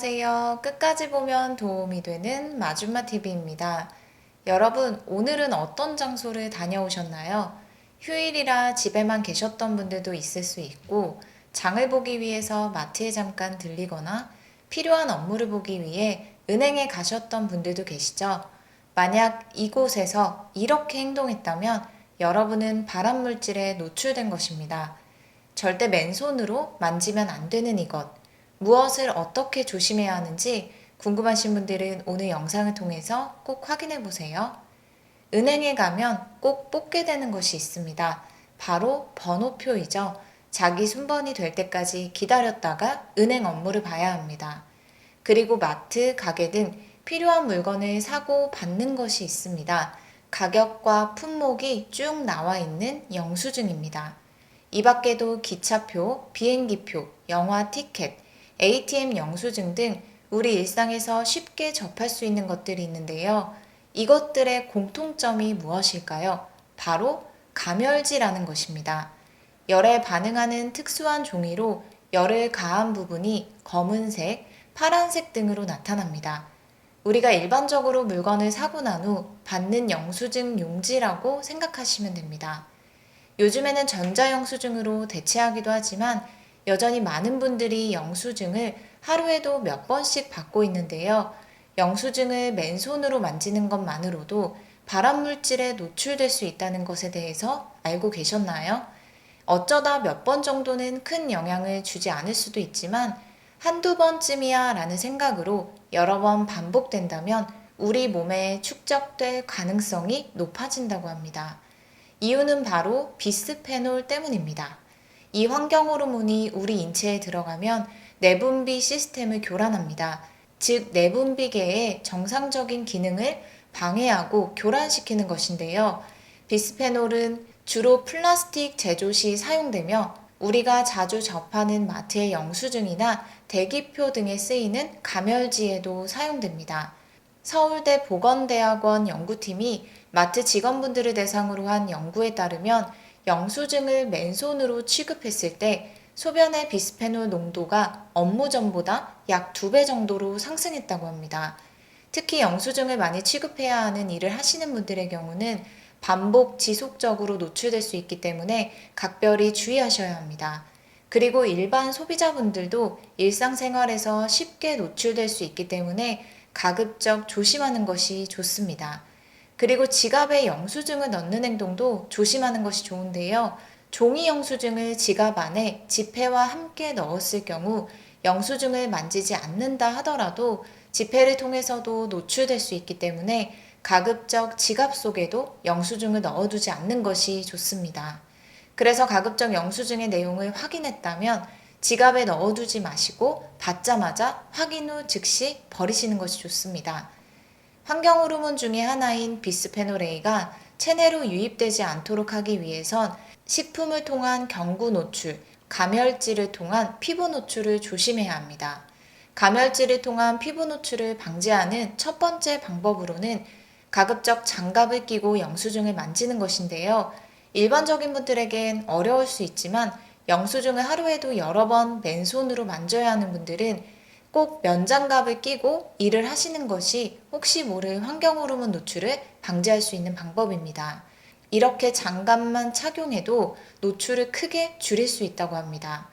안녕하세요. 끝까지 보면 도움이 되는 마줌마TV입니다. 여러분, 오늘은 어떤 장소를 다녀오셨나요? 휴일이라 집에만 계셨던 분들도 있을 수 있고, 장을 보기 위해서 마트에 잠깐 들리거나 필요한 업무를 보기 위해 은행에 가셨던 분들도 계시죠? 만약 이곳에서 이렇게 행동했다면 여러분은 발암물질에 노출된 것입니다. 절대 맨손으로 만지면 안 되는 이것, 무엇을 어떻게 조심해야 하는지 궁금하신 분들은 오늘 영상을 통해서 꼭 확인해 보세요. 은행에 가면 꼭 뽑게 되는 것이 있습니다. 바로 번호표이죠. 자기 순번이 될 때까지 기다렸다가 은행 업무를 봐야 합니다. 그리고 마트, 가게 등 필요한 물건을 사고 받는 것이 있습니다. 가격과 품목이 쭉 나와 있는 영수증입니다. 이 밖에도 기차표, 비행기표, 영화 티켓, ATM 영수증 등 우리 일상에서 쉽게 접할 수 있는 것들이 있는데요. 이것들의 공통점이 무엇일까요? 바로 가멸지라는 것입니다. 열에 반응하는 특수한 종이로 열을 가한 부분이 검은색, 파란색 등으로 나타납니다. 우리가 일반적으로 물건을 사고 난 후 받는 영수증 용지라고 생각하시면 됩니다. 요즘에는 전자영수증으로 대체하기도 하지만 여전히 많은 분들이 영수증을 하루에도 몇 번씩 받고 있는데요. 영수증을 맨손으로 만지는 것만으로도 발암물질에 노출될 수 있다는 것에 대해서 알고 계셨나요? 어쩌다 몇 번 정도는 큰 영향을 주지 않을 수도 있지만 한두 번쯤이야 라는 생각으로 여러 번 반복된다면 우리 몸에 축적될 가능성이 높아진다고 합니다. 이유는 바로 비스페놀 때문입니다. 이 환경 호르몬이 우리 인체에 들어가면 내분비 시스템을 교란합니다. 즉, 내분비계의 정상적인 기능을 방해하고 교란시키는 것인데요. 비스페놀은 주로 플라스틱 제조 시 사용되며 우리가 자주 접하는 마트의 영수증이나 대기표 등에 쓰이는 가멸지에도 사용됩니다. 서울대 보건대학원 연구팀이 마트 직원분들을 대상으로 한 연구에 따르면 영수증을 맨손으로 취급했을 때 소변의 비스페놀 농도가 업무 전보다 약 2배 정도로 상승했다고 합니다. 특히 영수증을 많이 취급해야 하는 일을 하시는 분들의 경우는 반복 지속적으로 노출될 수 있기 때문에 각별히 주의하셔야 합니다. 그리고 일반 소비자분들도 일상생활에서 쉽게 노출될 수 있기 때문에 가급적 조심하는 것이 좋습니다. 그리고 지갑에 영수증을 넣는 행동도 조심하는 것이 좋은데요. 종이 영수증을 지갑 안에 지폐와 함께 넣었을 경우 영수증을 만지지 않는다 하더라도 지폐를 통해서도 노출될 수 있기 때문에 가급적 지갑 속에도 영수증을 넣어두지 않는 것이 좋습니다. 그래서 가급적 영수증의 내용을 확인했다면 지갑에 넣어두지 마시고 받자마자 확인 후 즉시 버리시는 것이 좋습니다. 환경 호르몬 중의 하나인 비스페놀 A가 체내로 유입되지 않도록 하기 위해선 식품을 통한 경구 노출, 가멸지를 통한 피부 노출을 조심해야 합니다. 가멸지를 통한 피부 노출을 방지하는 첫 번째 방법으로는 가급적 장갑을 끼고 영수증을 만지는 것인데요. 일반적인 분들에겐 어려울 수 있지만 영수증을 하루에도 여러 번 맨손으로 만져야 하는 분들은 꼭 면장갑을 끼고 일을 하시는 것이 혹시 모를 환경 호르몬 노출을 방지할 수 있는 방법입니다. 이렇게 장갑만 착용해도 노출을 크게 줄일 수 있다고 합니다.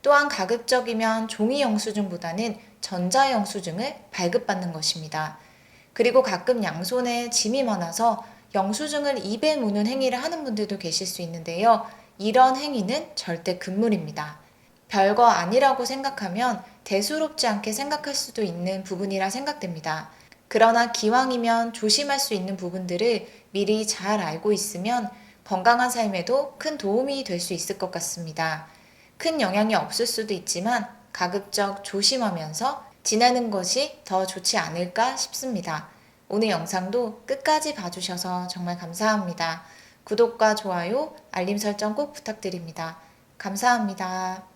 또한 가급적이면 종이 영수증보다는 전자 영수증을 발급받는 것입니다. 그리고 가끔 양손에 짐이 많아서 영수증을 입에 무는 행위를 하는 분들도 계실 수 있는데요. 이런 행위는 절대 금물입니다. 별거 아니라고 생각하면 대수롭지 않게 생각할 수도 있는 부분이라 생각됩니다. 그러나 기왕이면 조심할 수 있는 부분들을 미리 잘 알고 있으면 건강한 삶에도 큰 도움이 될 수 있을 것 같습니다. 큰 영향이 없을 수도 있지만 가급적 조심하면서 지내는 것이 더 좋지 않을까 싶습니다. 오늘 영상도 끝까지 봐주셔서 정말 감사합니다. 구독과 좋아요, 알림 설정 꼭 부탁드립니다. 감사합니다.